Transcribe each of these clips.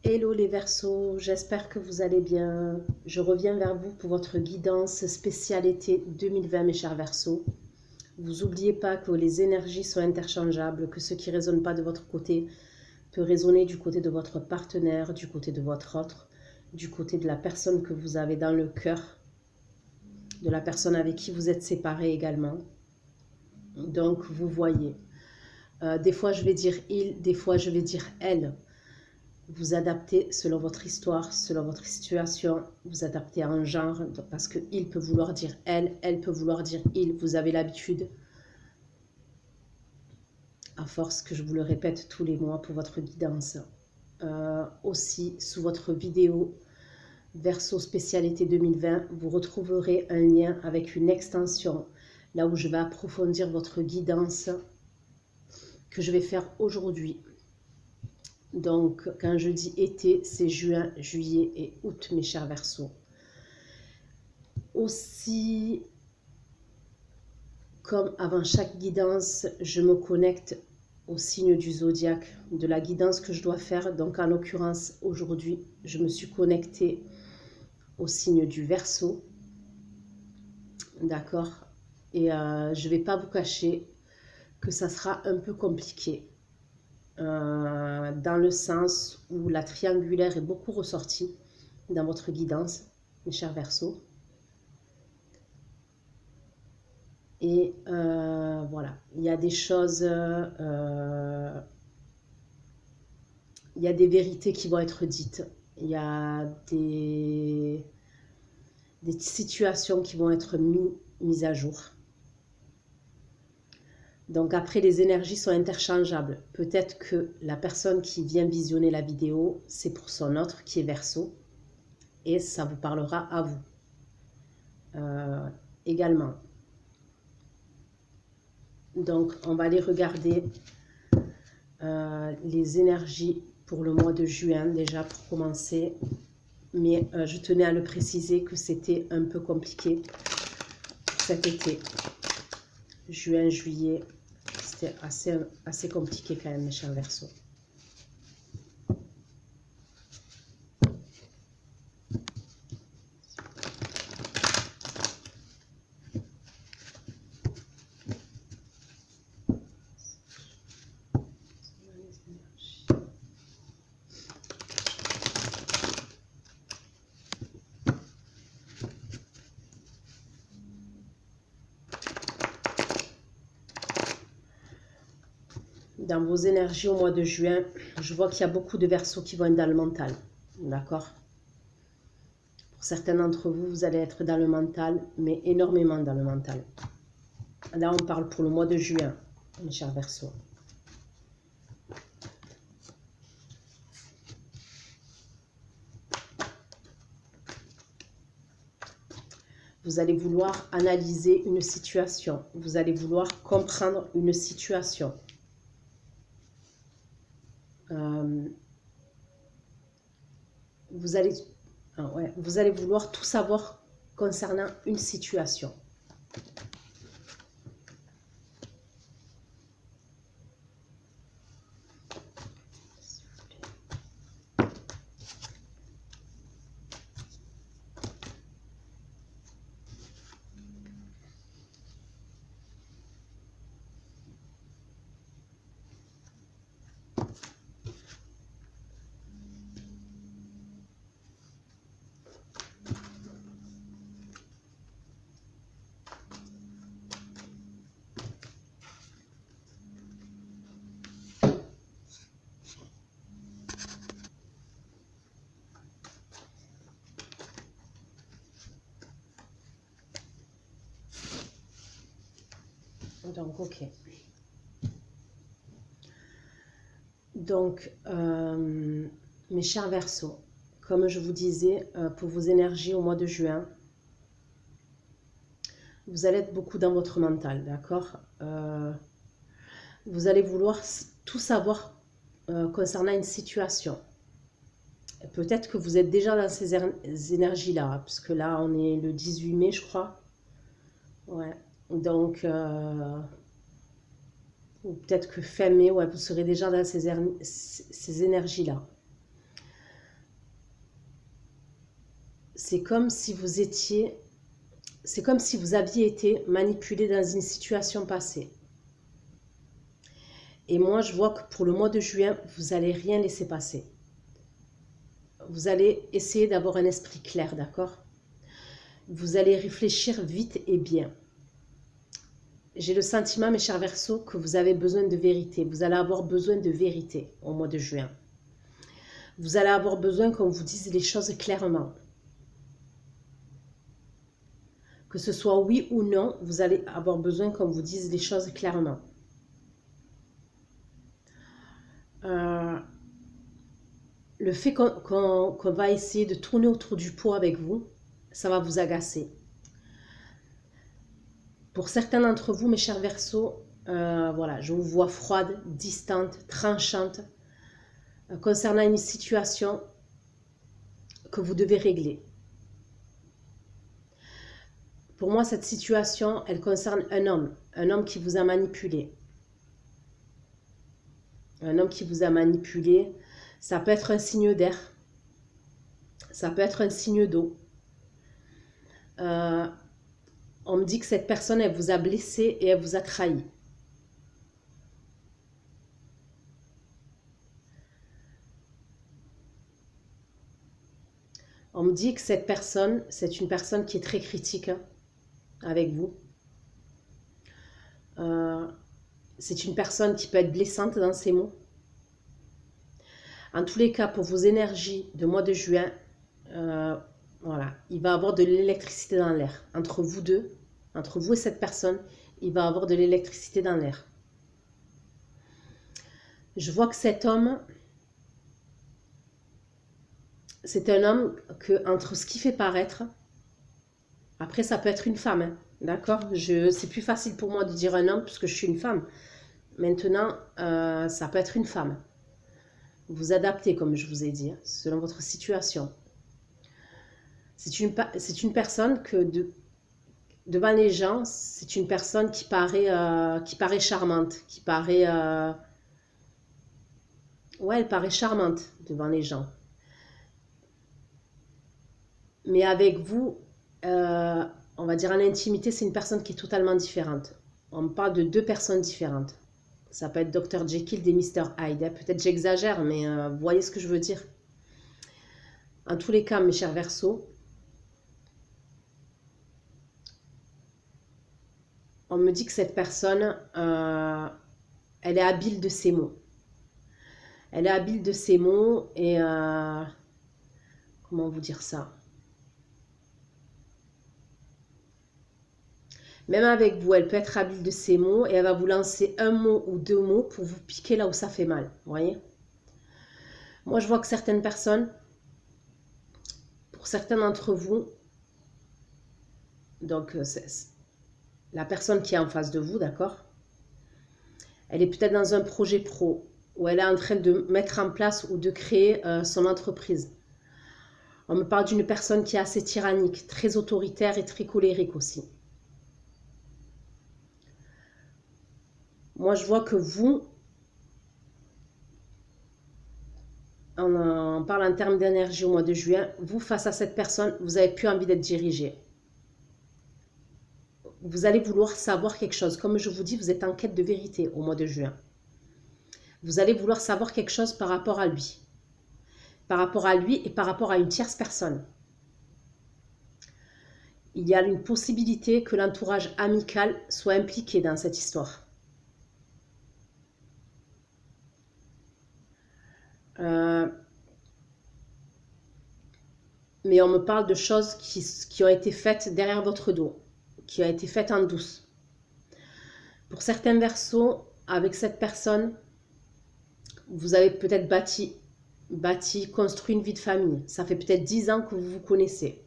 Hello les Verseaux, j'espère que vous allez bien. Je reviens vers vous pour votre guidance spéciale été 2020 mes chers Verseaux. Vous n'oubliez pas que les énergies sont interchangeables, que ce qui ne résonne pas de votre côté peut résonner du côté de votre partenaire, du côté de votre autre, du côté de la personne que vous avez dans le cœur, de la personne avec qui vous êtes séparés également. Donc vous voyez, des fois je vais dire il, des fois je vais dire elle. Vous adaptez selon votre histoire, selon votre situation, vous adaptez en genre, parce que il peut vouloir dire elle peut vouloir dire il. Vous avez l'habitude, à force que je vous le répète tous les mois pour votre guidance. Aussi, sous votre vidéo Verseau spécialité 2020, vous retrouverez un lien avec une extension, là où je vais approfondir votre guidance que je vais faire aujourd'hui. Donc, quand je dis été, c'est juin, juillet et août, mes chers Verseaux. Aussi, comme avant chaque guidance, je me connecte au signe du zodiaque, de la guidance que je dois faire. Donc, en l'occurrence, aujourd'hui, je me suis connectée au signe du Verseau. D'accord? Et je ne vais pas vous cacher que ça sera un peu compliqué. Dans le sens où la triangulaire est beaucoup ressortie dans votre guidance, mes chers Verseaux. Et voilà, il y a des choses, il y a des vérités qui vont être dites, il y a des situations qui vont être mises à jour. Donc après, les énergies sont interchangeables. Peut-être que la personne qui vient visionner la vidéo, c'est pour son autre qui est Verseau, et ça vous parlera à vous également. Donc on va aller regarder les énergies pour le mois de juin déjà pour commencer. Mais je tenais à le préciser que c'était un peu compliqué cet été. Juin, juillet, c'était assez compliqué quand même, mes chers Verseaux. Dans vos énergies au mois de juin, je vois qu'il y a beaucoup de Verseaux qui vont être dans le mental. D'accord? Pour certains d'entre vous, vous allez être dans le mental, mais énormément dans le mental. Là, on parle pour le mois de juin, mes chers Verseaux. Vous allez vouloir analyser une situation. Vous allez vouloir comprendre une situation. Vous allez vouloir tout savoir concernant une situation. Donc, ok. Donc, mes chers Verseaux, comme je vous disais, pour vos énergies au mois de juin, vous allez être beaucoup dans votre mental, d'accord? Vous allez vouloir tout savoir concernant une situation. Peut-être que vous êtes déjà dans ces énergies-là, parce que là, on est le 18 mai, je crois. Ouais, donc... ou peut-être que fin mai, ouais, vous serez déjà dans ces énergies-là. c'est comme si vous étiez, c'est comme si vous aviez été manipulé dans une situation passée. Et moi, je vois que pour le mois de juin, vous n'allez rien laisser passer. Vous allez essayer d'avoir un esprit clair, d'accord? Vous allez réfléchir vite et bien. J'ai le sentiment, mes chers Verseaux, que vous avez besoin de vérité. Vous allez avoir besoin de vérité au mois de juin. Vous allez avoir besoin qu'on vous dise les choses clairement. Que ce soit oui ou non, vous allez avoir besoin qu'on vous dise les choses clairement. Le fait qu'on va essayer de tourner autour du pot avec vous, ça va vous agacer. Pour certains d'entre vous, mes chers Verseaux, voilà, je vous vois froide, distante, tranchante, concernant une situation que vous devez régler. Pour moi, cette situation, elle concerne un homme qui vous a manipulé. Un homme qui vous a manipulé, ça peut être un signe d'air, ça peut être un signe d'eau. On me dit que cette personne, elle vous a blessé et elle vous a trahi. On me dit que cette personne, c'est une personne qui est très critique avec vous. C'est une personne qui peut être blessante dans ses mots. En tous les cas, pour vos énergies de mois de juin, voilà, il va y avoir de l'électricité dans l'air. Entre vous deux, entre vous et cette personne, il va y avoir de l'électricité dans l'air. Je vois que cet homme, c'est un homme que, entre ce qu'il fait paraître, après ça peut être une femme, hein, d'accord? C'est plus facile pour moi de dire un homme puisque je suis une femme. Maintenant, ça peut être une femme. Vous adaptez, comme je vous ai dit, selon votre situation. C'est une personne que, devant les gens, c'est une personne qui paraît charmante, qui paraît... ouais, elle paraît charmante devant les gens. Mais avec vous, on va dire en intimité, c'est une personne qui est totalement différente. On parle de deux personnes différentes. Ça peut être Dr. Jekyll et Mr. Hyde. Peut-être j'exagère, mais vous voyez ce que je veux dire. En tous les cas, mes chers Verseaux, on me dit que cette personne, elle est habile de ses mots. Elle est habile de ses mots et... comment vous dire ça? Même avec vous, elle peut être habile de ses mots et elle va vous lancer un mot ou deux mots pour vous piquer là où ça fait mal. Vous voyez? Moi, je vois que certaines personnes, pour certains d'entre vous, donc la personne qui est en face de vous, d'accord? Elle est peut-être dans un projet pro où elle est en train de mettre en place ou de créer son entreprise. On me parle d'une personne qui est assez tyrannique, très autoritaire et très colérique aussi. Moi, je vois que vous, on parle en termes d'énergie au mois de juin, vous, face à cette personne, vous n'avez plus envie d'être dirigé. Vous allez vouloir savoir quelque chose. Comme je vous dis, vous êtes en quête de vérité au mois de juin. Vous allez vouloir savoir quelque chose par rapport à lui. Par rapport à lui et par rapport à une tierce personne. Il y a une possibilité que l'entourage amical soit impliqué dans cette histoire. Mais on me parle de choses qui ont été faites derrière votre dos, qui ont été faites en douce. Pour certains Verseaux, avec cette personne, vous avez peut-être construit une vie de famille. Ça fait peut-être 10 ans que vous vous connaissez.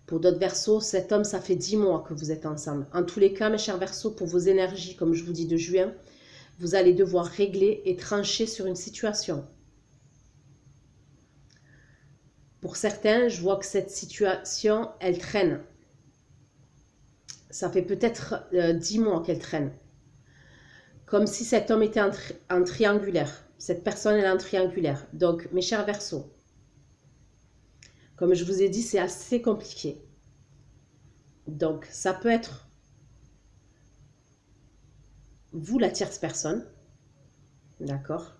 Pour d'autres Verseaux, cet homme, ça fait 10 mois que vous êtes ensemble. En tous les cas, mes chers Verseaux, pour vos énergies, comme je vous dis, de juin, vous allez devoir régler et trancher sur une situation. Pour certains, je vois que cette situation, elle traîne. Ça fait peut-être 10 mois qu'elle traîne. Comme si cet homme était en triangulaire. Cette personne, elle est en triangulaire. Donc, mes chers Verseaux, Comme je vous ai dit, c'est assez compliqué. Donc, ça peut être vous, la tierce personne, d'accord?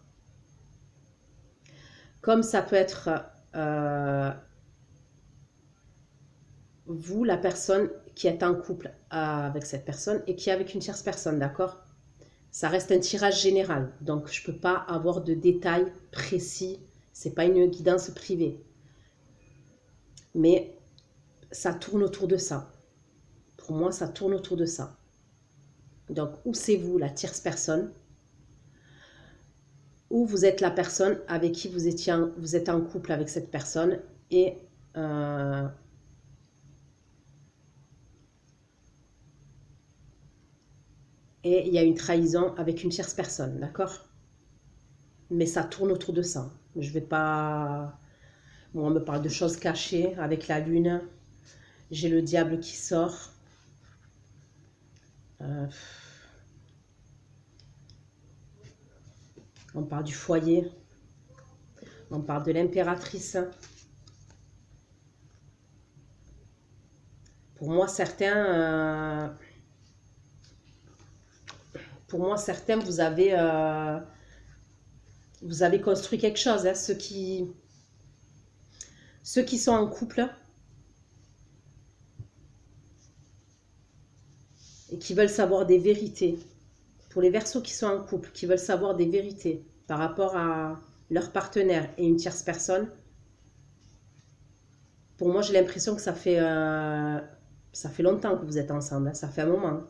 Comme ça peut être vous, la personne qui est en couple avec cette personne et qui est avec une tierce personne, d'accord? Ça reste un tirage général, donc je ne peux pas avoir de détails précis. Ce n'est pas une guidance privée. Mais ça tourne autour de ça. Pour moi, ça tourne autour de ça. Donc, ou c'est vous, la tierce personne, ou vous êtes la personne avec qui vous êtes en couple avec cette personne et il y a une trahison avec une tierce personne, d'accord? Mais ça tourne autour de ça. Je vais pas... Bon, on me parle de choses cachées avec la lune. J'ai le diable qui sort. On parle du foyer. On parle de l'impératrice. Pour moi, certains, vous avez construit quelque chose. Hein, ceux qui sont en couple et qui veulent savoir des vérités. Pour les Verseaux qui sont en couple, qui veulent savoir des vérités par rapport à leur partenaire et une tierce personne, pour moi, j'ai l'impression que ça fait longtemps que vous êtes ensemble. Hein, ça fait un moment.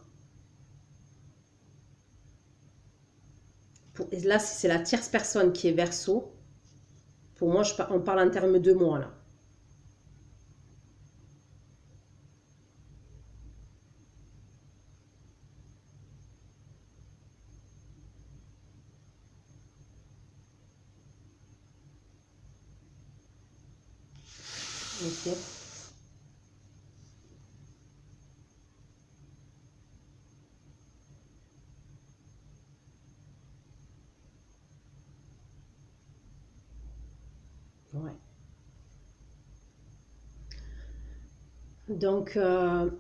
Là, si c'est la tierce personne qui est Verseau, pour moi, on parle en termes de mois, là. Ok. Ouais. Donc, en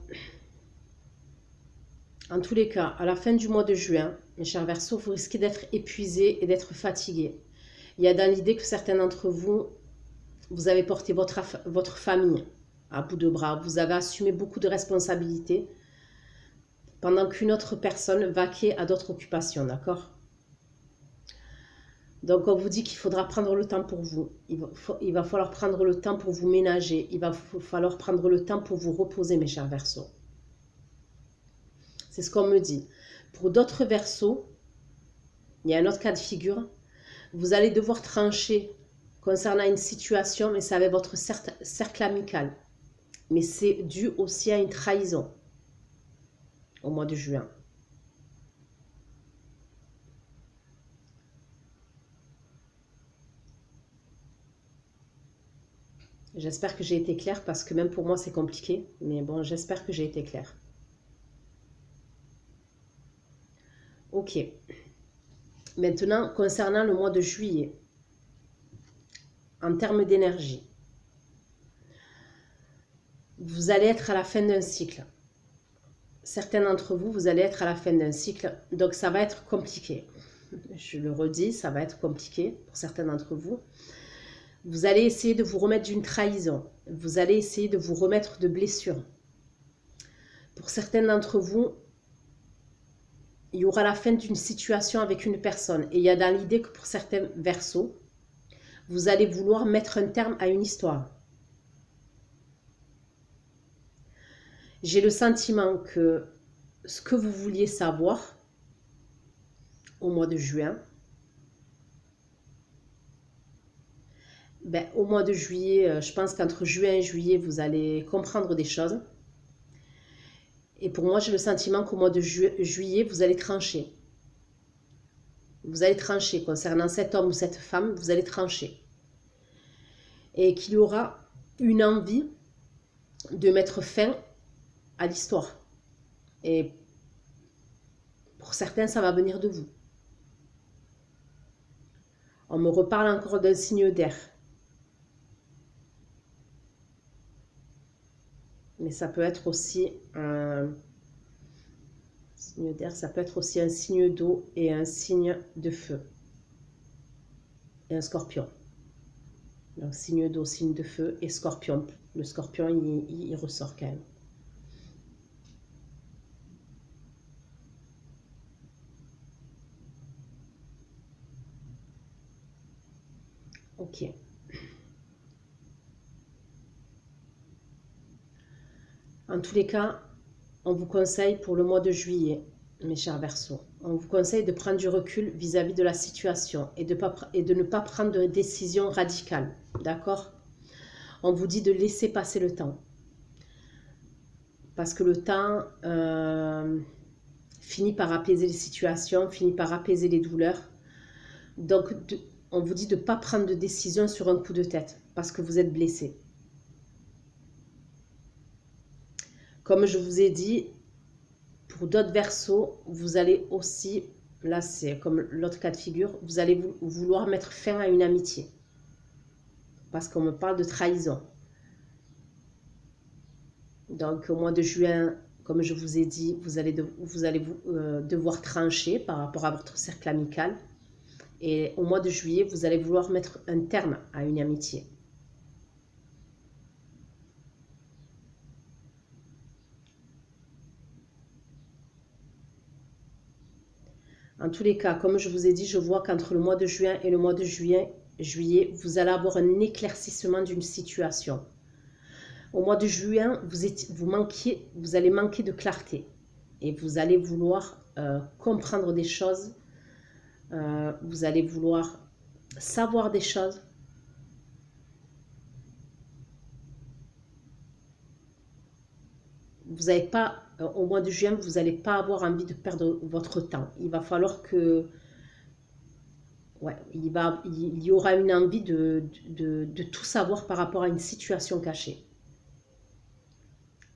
tous les cas, à la fin du mois de juin, mes chers Verseaux, vous risquez d'être épuisés et d'être fatigués. Il y a dans l'idée que certains d'entre vous, vous avez porté votre famille à bout de bras. Vous avez assumé beaucoup de responsabilités pendant qu'une autre personne vaquait à d'autres occupations, d'accord? Donc, on vous dit qu'il faudra prendre le temps pour vous. Il va falloir prendre le temps pour vous ménager. Il va falloir prendre le temps pour vous reposer, mes chers Verseaux. C'est ce qu'on me dit. Pour d'autres Verseaux, il y a un autre cas de figure. Vous allez devoir trancher concernant une situation, mais c'est avec votre cercle amical. Mais c'est dû aussi à une trahison au mois de juin. J'espère que j'ai été claire parce que même pour moi c'est compliqué. Mais bon, j'espère que j'ai été claire. Ok. Maintenant, concernant le mois de juillet, en termes d'énergie, vous allez être à la fin d'un cycle. Certains d'entre vous, vous allez être à la fin d'un cycle, donc ça va être compliqué. Je le redis, ça va être compliqué pour certains d'entre vous. Vous allez essayer de vous remettre d'une trahison. Vous allez essayer de vous remettre de blessures. Pour certains d'entre vous, il y aura la fin d'une situation avec une personne. Et il y a dans l'idée que pour certains Verseaux, vous allez vouloir mettre un terme à une histoire. J'ai le sentiment que ce que vous vouliez savoir au mois de juin, ben, au mois de juillet, je pense qu'entre juin et juillet, vous allez comprendre des choses. Et pour moi, j'ai le sentiment qu'au mois de juillet, vous allez trancher. Vous allez trancher concernant cet homme ou cette femme, vous allez trancher. Et qu'il y aura une envie de mettre fin à l'histoire. Et pour certains, ça va venir de vous. On me reparle encore d'un signe d'air. mais ça peut être aussi un signe d'air, ça peut être aussi un signe d'eau et un signe de feu. Et un scorpion. Donc signe d'eau, signe de feu et scorpion. Le scorpion, il ressort quand même. Ok. En tous les cas, on vous conseille pour le mois de juillet, mes chers Verseaux, on vous conseille de prendre du recul vis-à-vis de la situation et de ne pas prendre de décision radicale. D'accord? On vous dit de laisser passer le temps. Parce que le temps finit par apaiser les situations, finit par apaiser les douleurs. Donc, on vous dit de ne pas prendre de décision sur un coup de tête parce que vous êtes blessé. Comme je vous ai dit, pour d'autres Verseaux, vous allez aussi, là c'est comme l'autre cas de figure, vous allez vouloir mettre fin à une amitié. Parce qu'on me parle de trahison. Donc au mois de juin, comme je vous ai dit, vous allez devoir trancher par rapport à votre cercle amical. Et au mois de juillet, vous allez vouloir mettre un terme à une amitié. En tous les cas, comme je vous ai dit, je vois qu'entre le mois de juin et le mois de juillet, vous allez avoir un éclaircissement d'une situation. Au mois de juin, vous allez manquer de clarté et vous allez vouloir comprendre des choses, vous allez vouloir savoir des choses. Vous n'avez pas, au mois de juin, vous n'allez pas avoir envie de perdre votre temps. Il va falloir que, ouais, il y aura une envie de tout savoir par rapport à une situation cachée.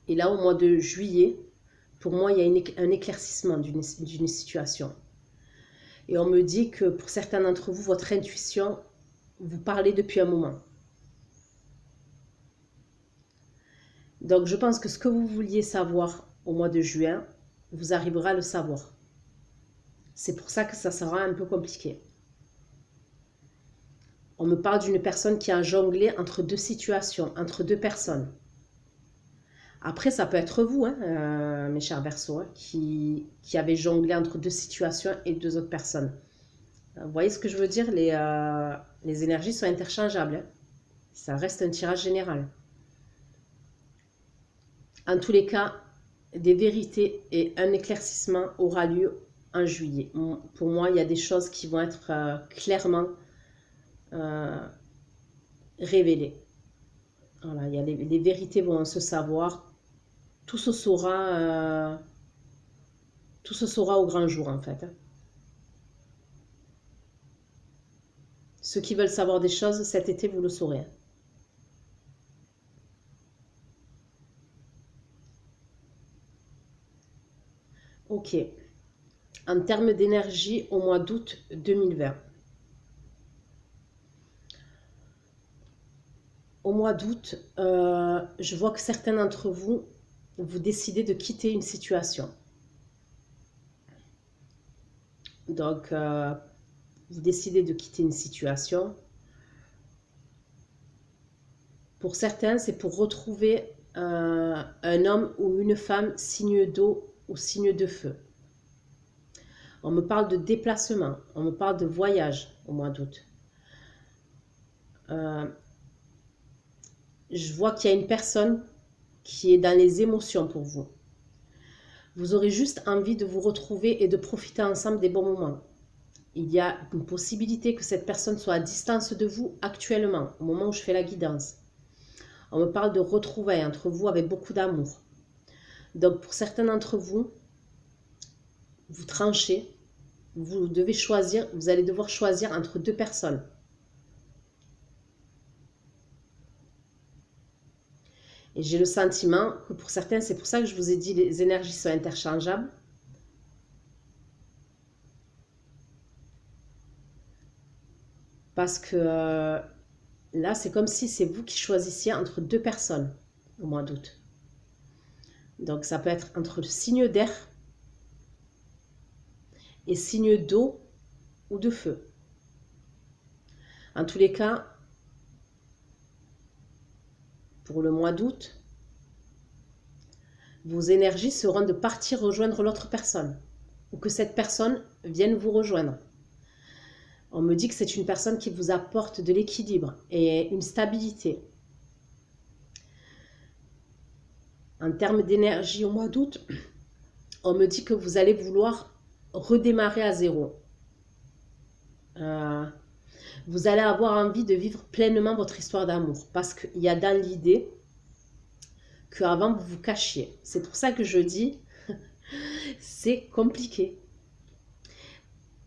Et là, au mois de juillet, pour moi, il y a un éclaircissement d'une situation. Et on me dit que pour certains d'entre vous, votre intuition, vous parlez depuis un moment. Donc, je pense que ce que vous vouliez savoir au mois de juin, vous arriverez à le savoir. C'est pour ça que ça sera un peu compliqué. On me parle d'une personne qui a jonglé entre deux situations, entre deux personnes. Après, ça peut être vous, hein, mes chers Verseaux, hein, qui avez jonglé entre deux situations et deux autres personnes. Vous voyez ce que je veux dire? Les énergies sont interchangeables. Hein. Ça reste un tirage général. En tous les cas, des vérités et un éclaircissement aura lieu en juillet. Pour moi, il y a des choses qui vont être clairement révélées. Voilà, les vérités vont se savoir. Tout se saura au grand jour, en fait. Ceux qui veulent savoir des choses, cet été, vous le saurez. Ok. En termes d'énergie, au mois d'août 2020. Au mois d'août, je vois que certains d'entre vous, vous décidez de quitter une situation. Donc, vous décidez de quitter une situation. Pour certains, c'est pour retrouver un homme ou une femme signe d'eau ou signe de feu. On me parle de déplacement, on me parle de voyage au mois d'août. Je vois qu'il y a une personne qui est dans les émotions pour vous. Vous aurez juste envie de vous retrouver et de profiter ensemble des bons moments. Il y a une possibilité que cette personne soit à distance de vous actuellement, au moment où je fais la guidance. On me parle de retrouvailles entre vous avec beaucoup d'amour. Donc pour certains d'entre vous, vous tranchez, vous devez choisir, vous allez devoir choisir entre deux personnes. Et j'ai le sentiment que pour certains, c'est pour ça que je vous ai dit les énergies sont interchangeables. Parce que là, c'est comme si c'est vous qui choisissiez entre deux personnes au mois d'août. Donc ça peut être entre le signe d'air et signe d'eau ou de feu. En tous les cas, pour le mois d'août, vos énergies seront de partir rejoindre l'autre personne ou que cette personne vienne vous rejoindre. On me dit que c'est une personne qui vous apporte de l'équilibre et une stabilité. En termes d'énergie au mois d'août, on me dit que vous allez vouloir redémarrer à zéro. Vous allez avoir envie de vivre pleinement votre histoire d'amour parce qu'il y a dans l'idée qu'avant vous vous cachiez. C'est pour ça que je dis c'est compliqué.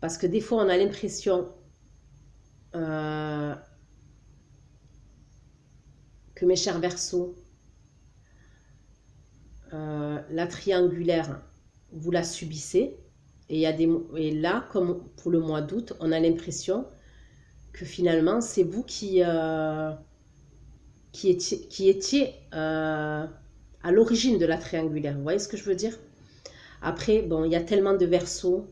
Parce que des fois on a l'impression que mes chers Verseaux, la triangulaire, vous la subissez. Et là, comme pour le mois d'août, on a l'impression que finalement, c'est vous qui étiez à l'origine de la triangulaire. Vous voyez ce que je veux dire? Après, bon, il y a tellement de Verseaux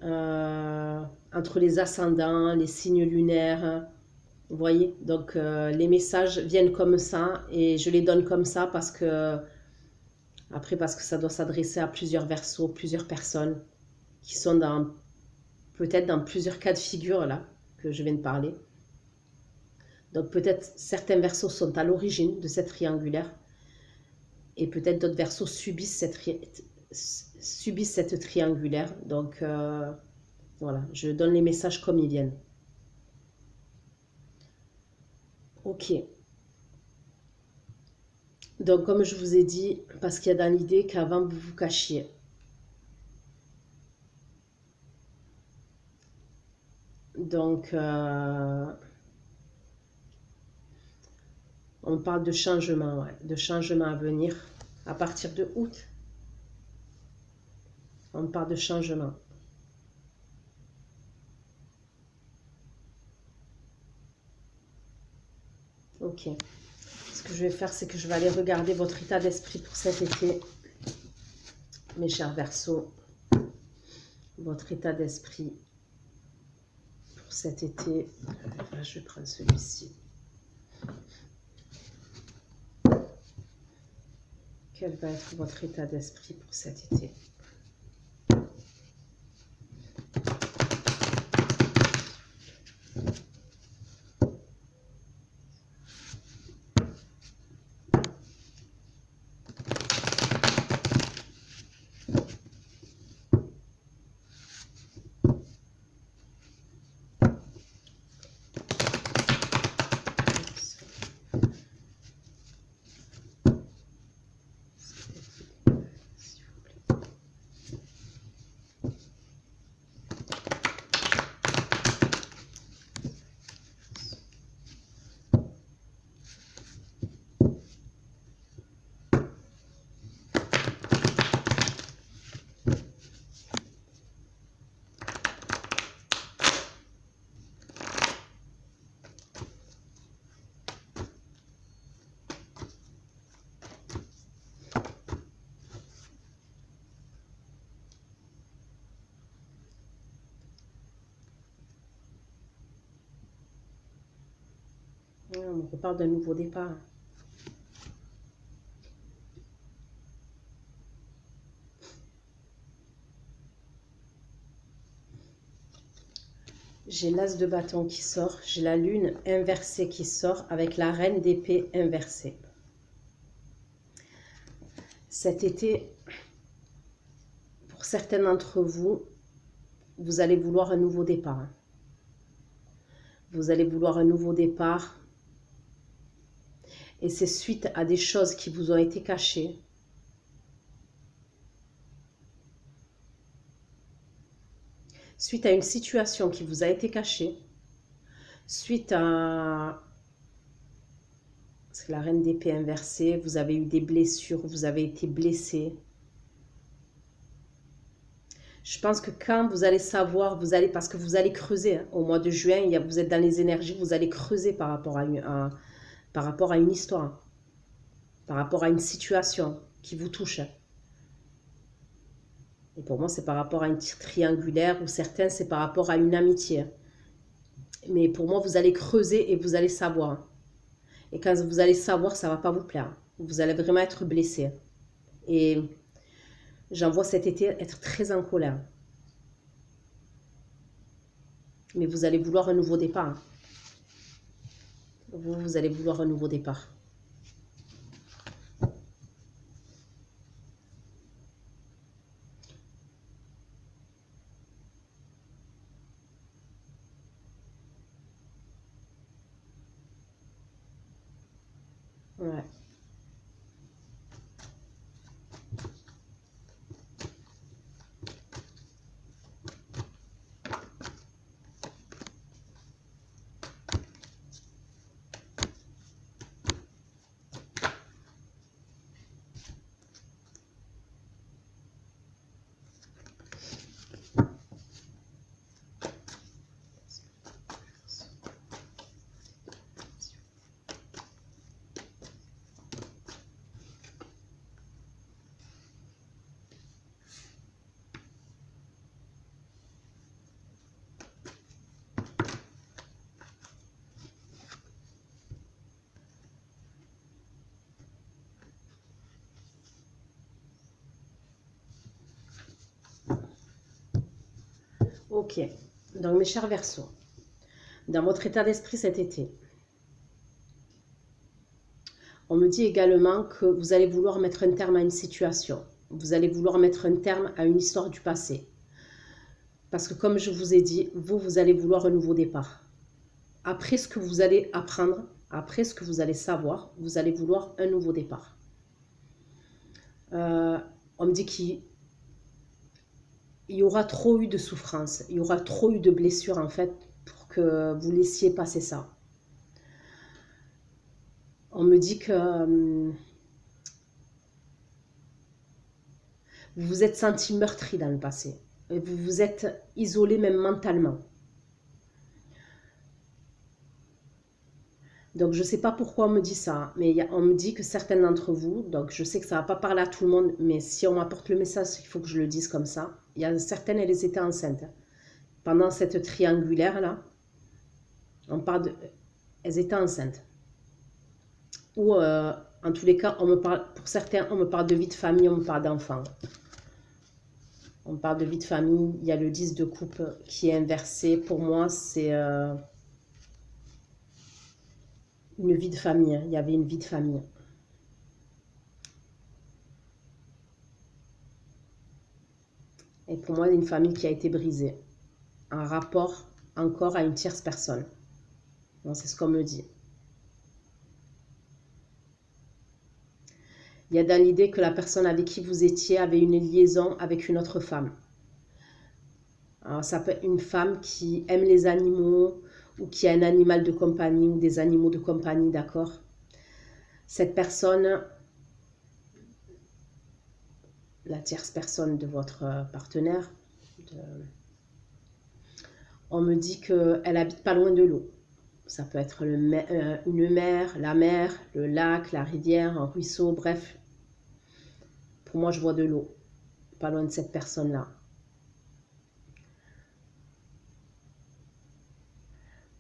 entre les ascendants, les signes lunaires. Vous voyez? Donc, les messages viennent comme ça et je les donne comme ça parce que ça doit s'adresser à plusieurs Verseaux, plusieurs personnes qui sont peut-être dans plusieurs cas de figure là que je viens de parler. Donc peut-être certains Verseaux sont à l'origine de cette triangulaire et peut-être d'autres Verseaux subissent cette triangulaire. Donc voilà, je donne les messages comme ils viennent. Ok. Donc comme je vous ai dit, parce qu'il y a dans l'idée qu'avant vous vous cachiez. Donc, on parle de changement, ouais, de changement à venir à partir de août. On parle de changement. Ok. Ce que je vais faire, c'est que je vais aller regarder votre état d'esprit pour cet été, mes chers Verseaux. Votre état d'esprit pour cet été. Là, je vais prendre celui-ci. Quel va être votre état d'esprit pour cet été? On reparle d'un nouveau départ. J'ai l'as de bâton qui sort, j'ai la lune inversée qui sort avec la reine d'épée inversée. Cet été, pour certains d'entre vous, vous allez vouloir un nouveau départ. Vous allez vouloir un nouveau départ. Et c'est suite à des choses qui vous ont été cachées. Suite à une situation qui vous a été cachée. Suite à... C'est la reine d'épée inversée. Vous avez eu des blessures. Vous avez été blessé. Je pense que quand vous allez savoir, parce que vous allez creuser. Hein, au mois de juin, vous êtes dans les énergies. Vous allez creuser par rapport à une histoire, par rapport à une situation. qui vous touche. Et pour moi, c'est par rapport à une triangulaire, ou certains, c'est par rapport à une amitié. Mais pour moi, vous allez creuser et vous allez savoir. Et quand vous allez savoir, ça ne va pas vous plaire. Vous allez vraiment être blessé. Et j'en vois cet été être très en colère. Mais vous allez vouloir un nouveau départ. Vous allez vouloir un nouveau départ. Ouais. Ok. Donc mes chers Verseaux, dans votre état d'esprit cet été, on me dit également que vous allez vouloir mettre un terme à une situation. Vous allez vouloir mettre un terme à une histoire du passé. Parce que comme je vous ai dit, vous allez vouloir un nouveau départ. Après ce que vous allez apprendre, après ce que vous allez savoir, vous allez vouloir un nouveau départ. On me dit qu'il y aura trop eu de souffrance, il y aura trop eu de blessures en fait pour que vous laissiez passer ça. On me dit que vous vous êtes senti meurtri dans le passé. Et vous vous êtes isolé même mentalement. Donc je ne sais pas pourquoi on me dit ça, mais on me dit que certains d'entre vous, donc je sais que ça ne va pas parler à tout le monde, mais si on m'apporte le message, il faut que je le dise comme ça. Il y a certaines, elles étaient enceintes. Pendant cette triangulaire-là, on parle de... elles étaient enceintes. Ou en tous les cas, on me parle, pour certains, on me parle de vie de famille, on me parle d'enfants. On parle de vie de famille, il y a le 10 de coupe qui est inversé. Pour moi, c'est une vie de famille. Il y avait une vie de famille. Et pour moi, une famille qui a été brisée. Un rapport encore à une tierce personne. C'est ce qu'on me dit. Il y a dans l'idée que la personne avec qui vous étiez avait une liaison avec une autre femme. Alors, ça peut être une femme qui aime les animaux ou qui a un animal de compagnie ou des animaux de compagnie, d'accord? Cette personne, la tierce personne de votre partenaire, on me dit qu'elle habite pas loin de l'eau. Ça peut être une mer, la mer, le lac, la rivière, un ruisseau, bref. Pour moi, je vois de l'eau, pas loin de cette personne-là.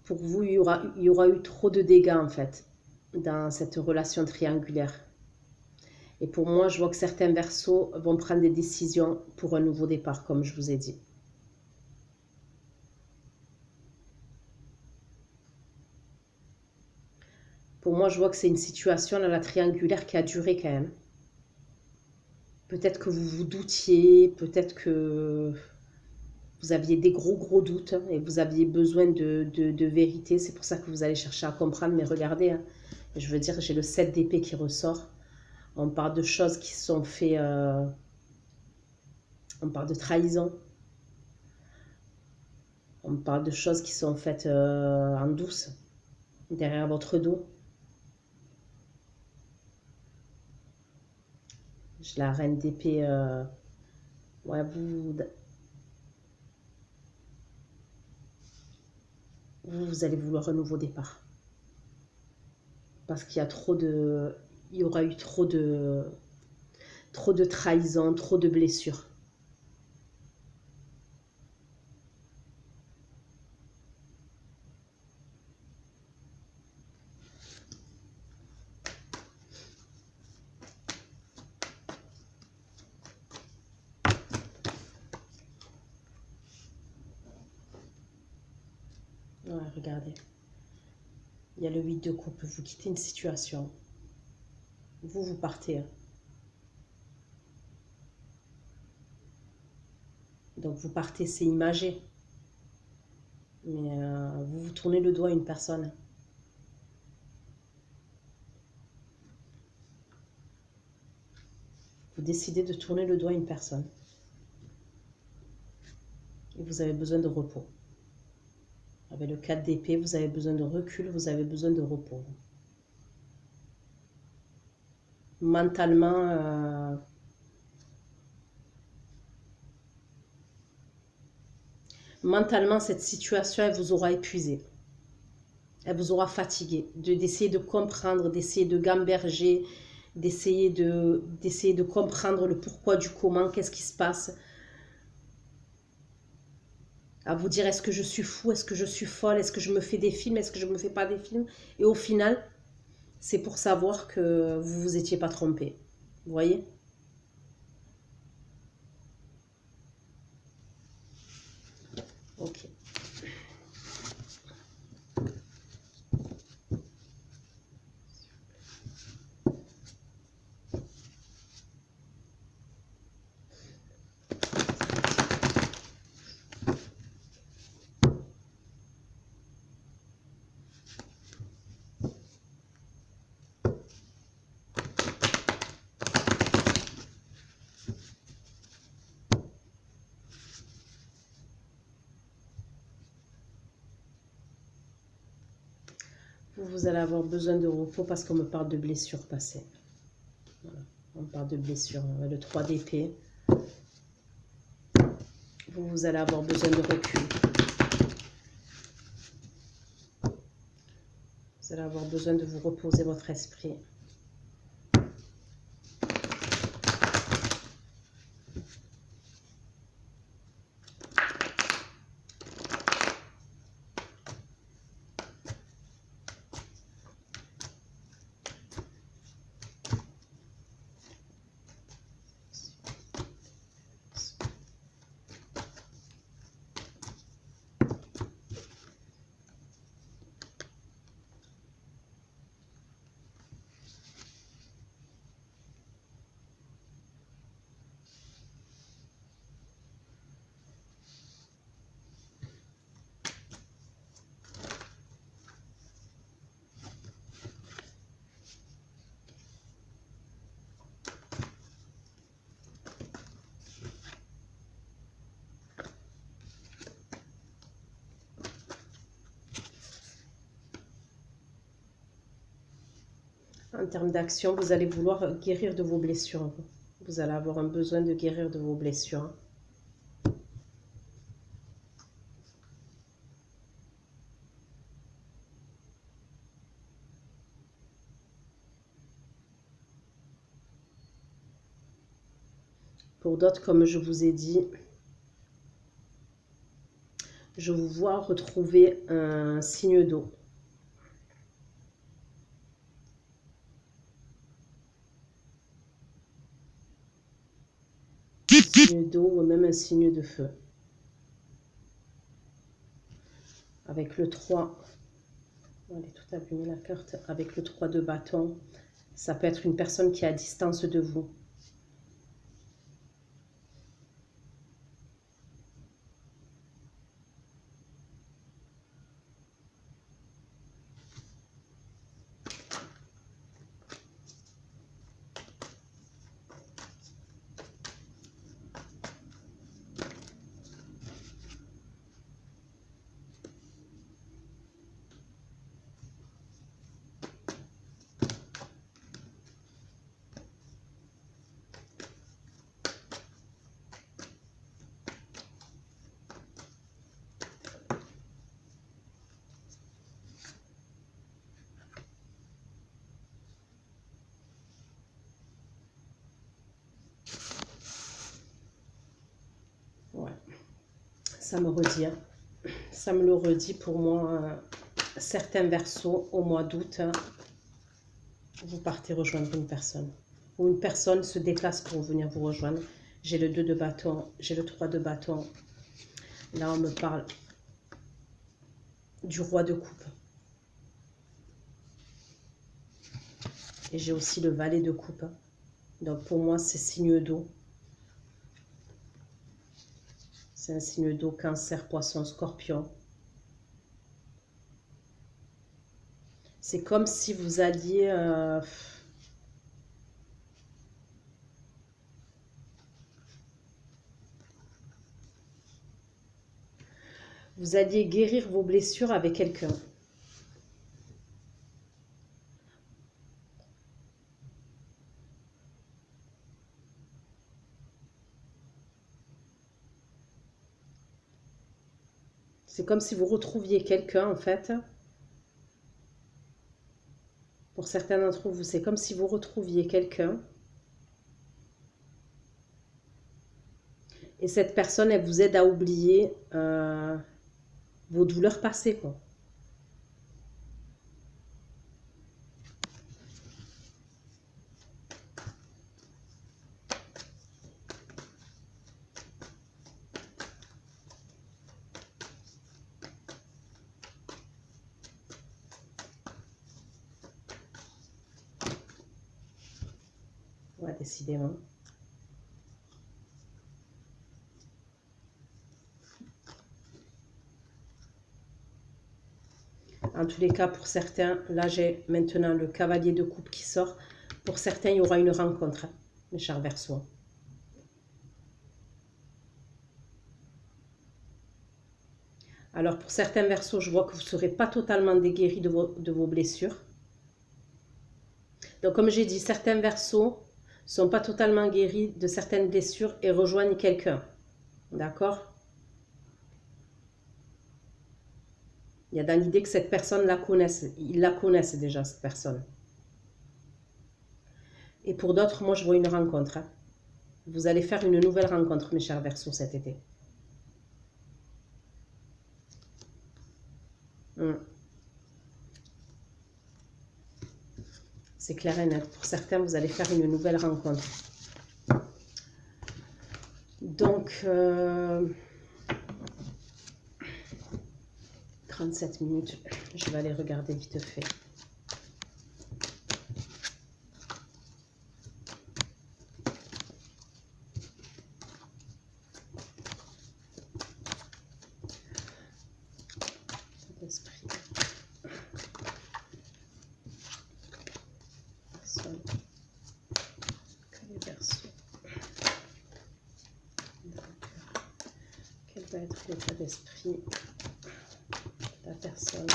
Pour vous, il y aura eu trop de dégâts, en fait, dans cette relation triangulaire. Et pour moi, je vois que certains Verseaux vont prendre des décisions pour un nouveau départ, comme je vous ai dit. Pour moi, je vois que c'est une situation dans la triangulaire qui a duré quand même. Peut-être que vous vous doutiez, peut-être que vous aviez des gros doutes et vous aviez besoin de vérité. C'est pour ça que vous allez chercher à comprendre. Mais regardez, hein, je veux dire, j'ai le 7 d'épée qui ressort. On parle de choses qui sont faites... on parle de trahison. On parle de choses qui sont faites en douce, derrière votre dos. J'ai la reine d'épée. Ouais, vous allez vouloir un nouveau départ. Parce qu'il y a trop de... Il y aura eu trop de... trop de trahison, trop de blessures. Ouais, regardez. Il y a le 8 de coupe. Vous quittez une situation. Vous partez. Hein. Donc vous partez, c'est imagé. Mais vous vous tournez le doigt à une personne. Vous décidez de tourner le doigt à une personne. Et vous avez besoin de repos. Avec le 4 d'épée, vous avez besoin de recul, vous avez besoin de repos. Mentalement, cette situation, elle vous aura épuisé. Elle vous aura fatigué. D'essayer de comprendre, d'essayer de gamberger, d'essayer de comprendre le pourquoi du comment, qu'est-ce qui se passe. À vous dire, est-ce que je suis fou, est-ce que je suis folle, est-ce que je me fais des films, est-ce que je ne me fais pas des films. Et au final, c'est pour savoir que vous ne vous étiez pas trompé. Vous voyez? Ok. Vous allez avoir besoin de repos parce qu'on me parle de blessures passées. Voilà. On parle de blessures. Le 3 d'épée. Vous allez avoir besoin de recul. Vous allez avoir besoin de vous reposer votre esprit. En termes d'action, vous allez vouloir guérir de vos blessures. Vous allez avoir un besoin de guérir de vos blessures. Pour d'autres, comme je vous ai dit, je vous vois retrouver un signe d'eau. Un signe d'eau ou même un signe de feu. Avec le 3, elle est tout abîmée la carte, avec le 3 de bâton, ça peut être une personne qui est à distance de vous. Ça me redit, hein. Ça me le redit pour moi. Certains Verseaux, au mois d'août, vous partez rejoindre une personne. Ou une personne se déplace pour venir vous rejoindre. J'ai le 2 de bâton, j'ai le 3 de bâton. Là, on me parle du roi de coupe. Et j'ai aussi le valet de coupe. Donc pour moi, c'est signe d'eau. C'est un signe d'eau, Cancer, Poisson, Scorpion. C'est comme si vous alliez... vous alliez guérir vos blessures avec quelqu'un. C'est comme si vous retrouviez quelqu'un, en fait. Pour certains d'entre vous, c'est comme si vous retrouviez quelqu'un. Et cette personne, elle vous aide à oublier vos douleurs passées, quoi. Ouais, décidément. En tous les cas, pour certains, là j'ai maintenant le cavalier de coupe qui sort. Pour certains, il y aura une rencontre, hein, mes chers Verseaux. Alors pour certains Verseaux, je vois que vous ne serez pas totalement déguéris de vos blessures. Donc comme j'ai dit, certains Verseaux ne sont pas totalement guéris de certaines blessures et rejoignent quelqu'un. D'accord? Il y a dans l'idée que cette personne la connaisse. Ils la connaissent déjà, cette personne. Et pour d'autres, moi, je vois une rencontre. Hein. Vous allez faire une nouvelle rencontre, mes chers Verseaux, cet été. C'est clair et net. Pour certains, vous allez faire une nouvelle rencontre. Donc, 37 minutes. Je vais aller regarder vite fait. Esprit. Personne. Que les Verseaux. Quel va être l'état d'esprit de la personne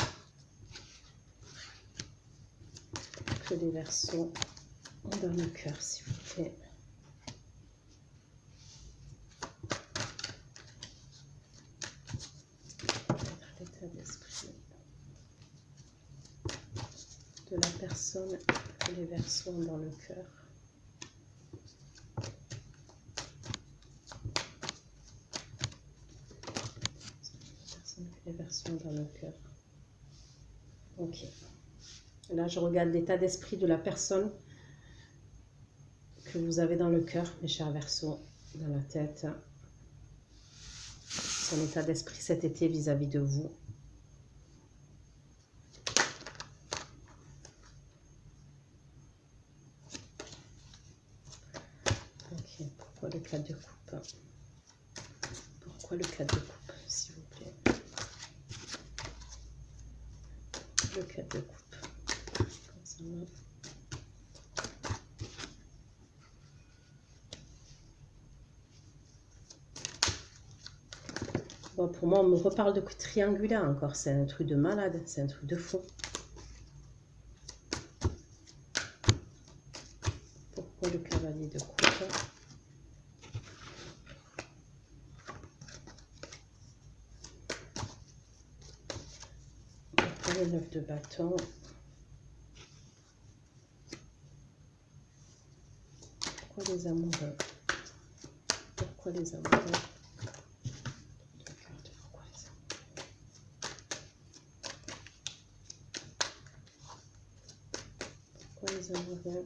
que les Verseaux ont dans le cœur, s'il vous plaît. L'état d'esprit de la personne que les Verseaux ont dans le cœur. Les Verseaux dans le cœur. Ok. Là, je regarde l'état d'esprit de la personne que vous avez dans le cœur, mes chers Verseaux, dans la tête. Son état d'esprit cet été vis-à-vis de vous. Ok. Pourquoi le 4 de coupe? Pourquoi le 4 de coupe, s'il vous plaît? Le 4 de coupe. Concernant bon, pour moi, on me reparle de triangulaire encore. C'est un truc de malade. C'est un truc de fou. Pourquoi le cavalier de coupe? Pourquoi le 9 de bâton? Pourquoi les amoureux? Pourquoi les amoureux? Pourquoi les amoureux?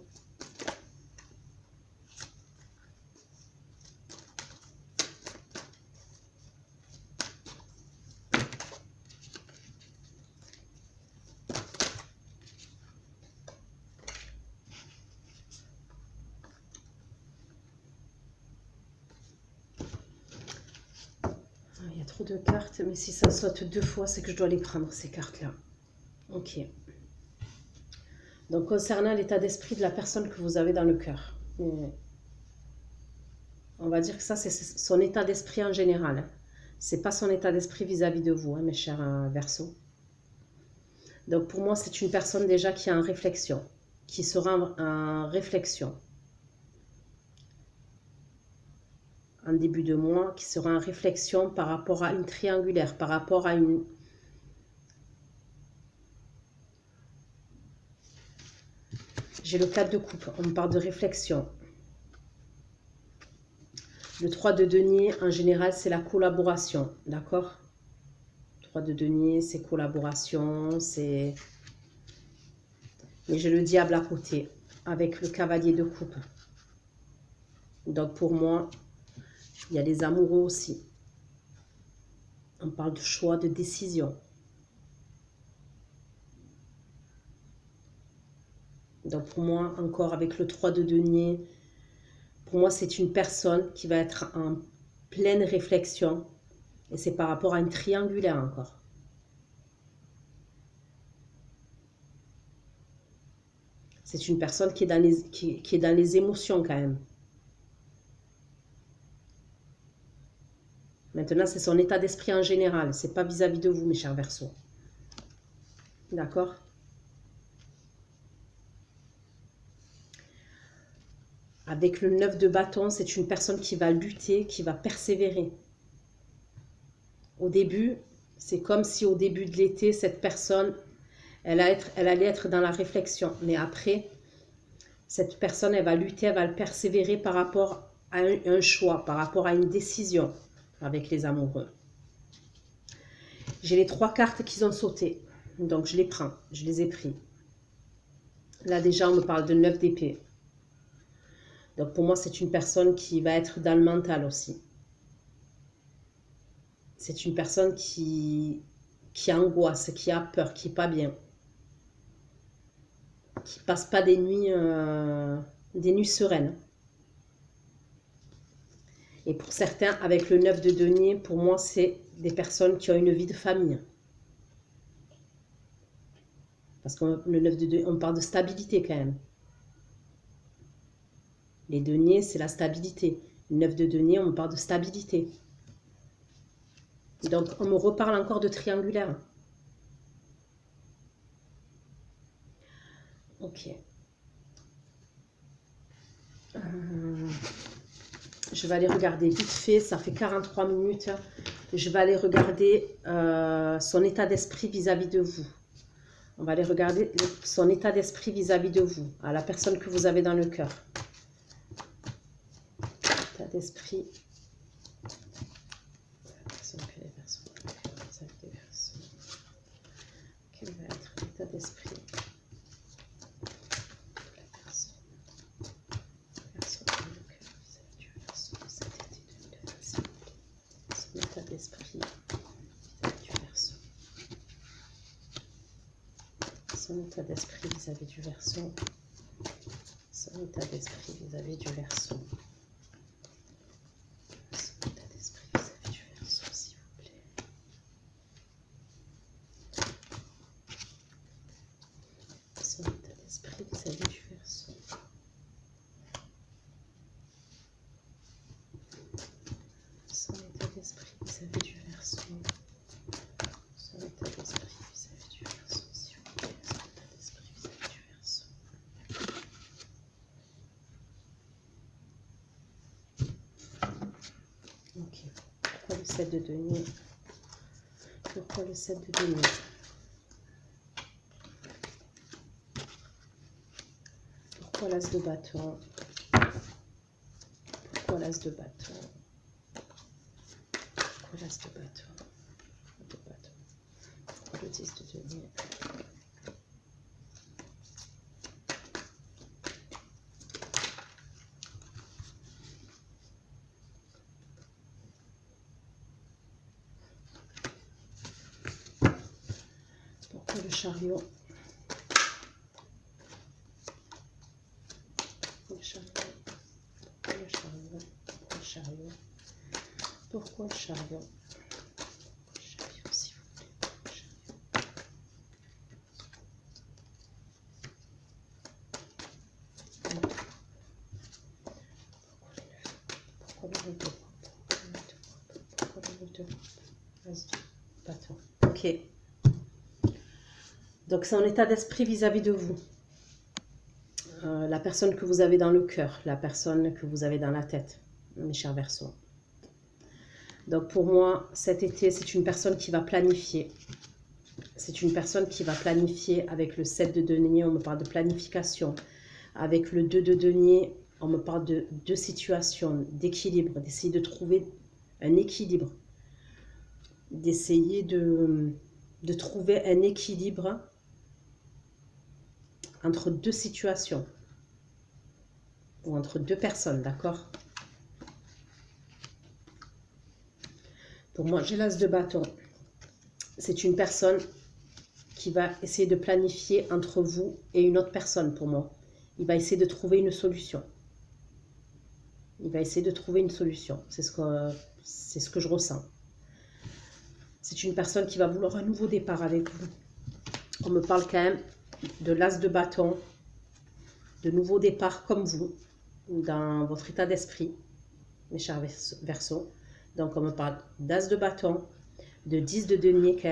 Il y a trop de cartes, mais si ça saute 2 fois, c'est que je dois les prendre, ces cartes-là. Ok. Donc, concernant l'état d'esprit de la personne que vous avez dans le cœur, on va dire que ça, c'est son état d'esprit en général. C'est pas son état d'esprit vis-à-vis de vous, hein, mes chers Verseaux. Donc, pour moi, c'est une personne déjà qui est en réflexion, qui sera en réflexion. En début de mois, qui sera en réflexion par rapport à une triangulaire, par rapport à une... J'ai le 4 de coupe, on me parle de réflexion. Le 3 de denier, en général, c'est la collaboration, d'accord? 3 de denier, c'est collaboration, c'est... Mais j'ai le diable à côté, avec le cavalier de coupe. Donc pour moi, il y a les amoureux aussi. On parle de choix, de décision. Donc pour moi, encore avec le 3 de denier, pour moi, c'est une personne qui va être en pleine réflexion. Et c'est par rapport à une triangulaire encore. C'est une personne qui est dans les émotions quand même. Maintenant, c'est son état d'esprit en général. C'est pas vis-à-vis de vous, mes chers Verseaux. D'accord? Avec le 9 de bâton, c'est une personne qui va lutter, qui va persévérer. Au début, c'est comme si au début de l'été, cette personne, elle allait être dans la réflexion. Mais après, cette personne, elle va lutter, elle va le persévérer par rapport à un choix, par rapport à une décision avec les amoureux. J'ai les 3 cartes qui ont sauté. Donc, je les prends. Je les ai pris. Là, déjà, on me parle de 9 d'épée. Donc, pour moi, c'est une personne qui va être dans le mental aussi. C'est une personne qui angoisse, qui a peur, qui n'est pas bien. Qui ne passe pas des nuits sereines. Et pour certains, avec le 9 de denier, pour moi, c'est des personnes qui ont une vie de famille. Parce que le 9 de denier, on parle de stabilité quand même. Les deniers, c'est la stabilité. Le 9 de denier, on parle de stabilité. Donc, on me reparle encore de triangulaire. Ok. Je vais aller regarder vite fait, ça fait 43 minutes. Je vais aller regarder son état d'esprit vis-à-vis de vous. On va aller regarder son état d'esprit vis-à-vis de vous, à la personne que vous avez dans le cœur. État d'esprit. Quel va être l'état d'esprit? Son état d'esprit vis-à-vis du Verseau. Son état d'esprit vis-à-vis du Verseau. Son état d'esprit vis-à-vis du Verseau, s'il vous plaît. Son état d'esprit vis-à-vis du Verseau. Son état d'esprit vis-à-vis du Verseau. Son état d'esprit vis-à-vis du Verseau, s'il vous plaît. Son état d'esprit vis-à-vis du Verseau. Ok. Pourquoi le 7 de denier? Pourquoi le 7 de denier? Pourquoi l'as de bâton? Pourquoi l'as de bâton? Pourquoi l'as de bâton? Pourquoi le 10 de denier? chariot. Le chariot. Le chariot. Le chariot. Pourquoi le chariot? Le chariot, s'il vous plaît. Le chariot. Pourquoi le route? Pourquoi le route? Vas-y, bâton. Ok. Donc c'est un état d'esprit vis-à-vis de vous. La personne que vous avez dans le cœur, la personne que vous avez dans la tête, mes chers Verseaux. Donc pour moi, cet été, c'est une personne qui va planifier. C'est une personne qui va planifier avec le 7 de denier, on me parle de planification. Avec le 2 de denier, on me parle de deux situations, d'équilibre, d'essayer de trouver un équilibre. D'essayer de trouver un équilibre entre deux situations ou entre deux personnes, d'accord? Pour moi, j'ai l'as de bâton. C'est une personne qui va essayer de planifier entre vous et une autre personne pour moi. Il va essayer de trouver une solution. Il va essayer de trouver une solution. C'est ce que je ressens. C'est une personne qui va vouloir un nouveau départ avec vous. On me parle quand même de l'as de bâton, de nouveau départ comme vous, dans votre état d'esprit, mes chers Verseaux. Donc on me parle d'as de bâton, de 10 de denier quand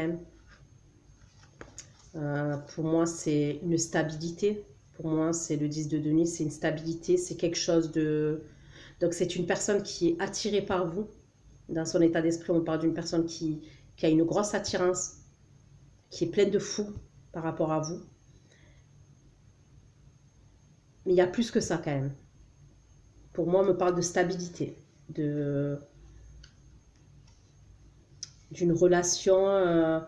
même. Pour moi, c'est une stabilité. Pour moi, c'est le 10 de denier, c'est une stabilité, c'est quelque chose de... Donc c'est une personne qui est attirée par vous. Dans son état d'esprit, on parle d'une personne qui a une grosse attirance, qui est pleine de fou par rapport à vous. Mais il y a plus que ça quand même. Pour moi, on me parle de stabilité, d'une relation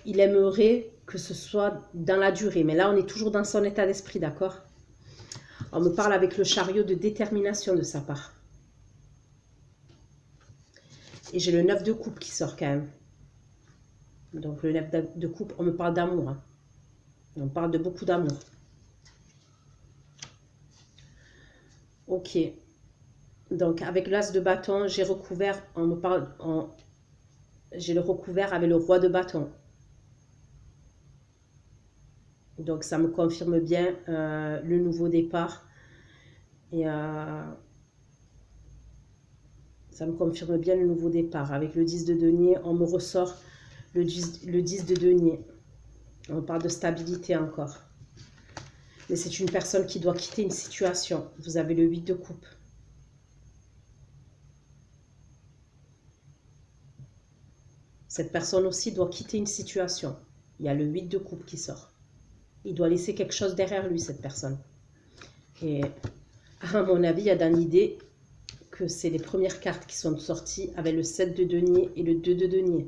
il aimerait que ce soit dans la durée. Mais là, on est toujours dans son état d'esprit, d'accord? On me parle avec le chariot de détermination de sa part. Et j'ai le 9 de coupe qui sort quand même. Donc le 9 de coupe, on me parle d'amour. Hein. On parle de beaucoup d'amour. Ok. Donc avec l'as de bâton, j'ai recouvert, on me parle, j'ai le recouvert avec le roi de bâton. Donc ça me confirme bien le nouveau départ. Et ça me confirme bien le nouveau départ. Avec le 10 de denier, on me ressort le 10 de denier. On parle de stabilité encore. Mais c'est une personne qui doit quitter une situation. Vous avez le 8 de coupe. Cette personne aussi doit quitter une situation. Il y a le 8 de coupe qui sort. Il doit laisser quelque chose derrière lui, cette personne. Et à mon avis, il y a dans l'idée que c'est les premières cartes qui sont sorties avec le 7 de denier et le 2 de denier.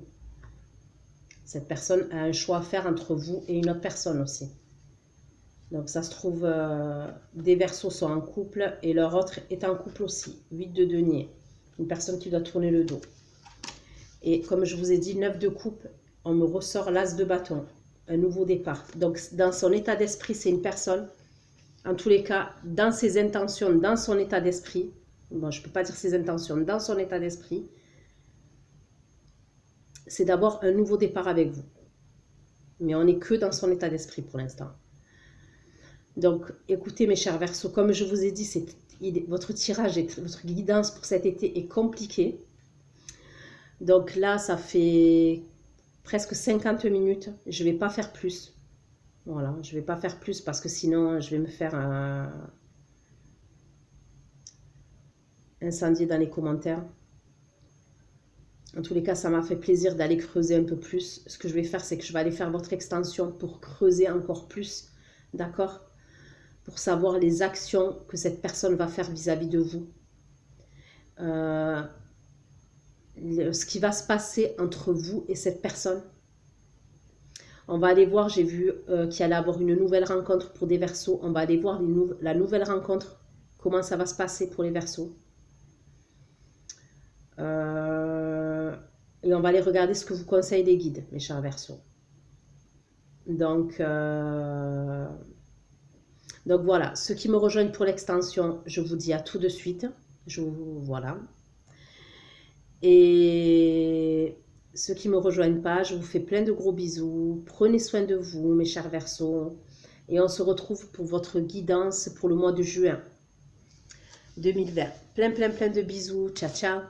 Cette personne a un choix à faire entre vous et une autre personne aussi. Donc ça se trouve, des Verseaux sont en couple et leur autre est en couple aussi. 8 de denier. Une personne qui doit tourner le dos. Et comme je vous ai dit, 9 de coupe, on me ressort l'as de bâton. Un nouveau départ. Donc dans son état d'esprit, c'est une personne, en tous les cas, dans ses intentions, dans son état d'esprit, bon, je ne peux pas dire ses intentions, dans son état d'esprit, c'est d'abord un nouveau départ avec vous. Mais on n'est que dans son état d'esprit pour l'instant. Donc, écoutez mes chers Verseaux, comme je vous ai dit, votre tirage, votre guidance pour cet été est compliqué. Donc là, ça fait presque 50 minutes. Je ne vais pas faire plus. Voilà, je ne vais pas faire plus parce que sinon, je vais me faire incendier dans les commentaires. En tous les cas, ça m'a fait plaisir d'aller creuser un peu plus. Ce que je vais faire, c'est que je vais aller faire votre extension pour creuser encore plus. D'accord? Pour savoir les actions que cette personne va faire vis-à-vis de vous. Ce qui va se passer entre vous et cette personne. On va aller voir, j'ai vu qu'il allait avoir une nouvelle rencontre pour des Verseaux. On va aller voir la nouvelle rencontre, comment ça va se passer pour les Verseaux. Et on va aller regarder ce que vous conseillent les guides, mes chers Verseaux. Donc, voilà, ceux qui me rejoignent pour l'extension, je vous dis à tout de suite. Voilà. Et ceux qui ne me rejoignent pas, je vous fais plein de gros bisous. Prenez soin de vous, mes chers Verseaux. Et on se retrouve pour votre guidance pour le mois de juin 2020. Plein de bisous. Ciao, ciao.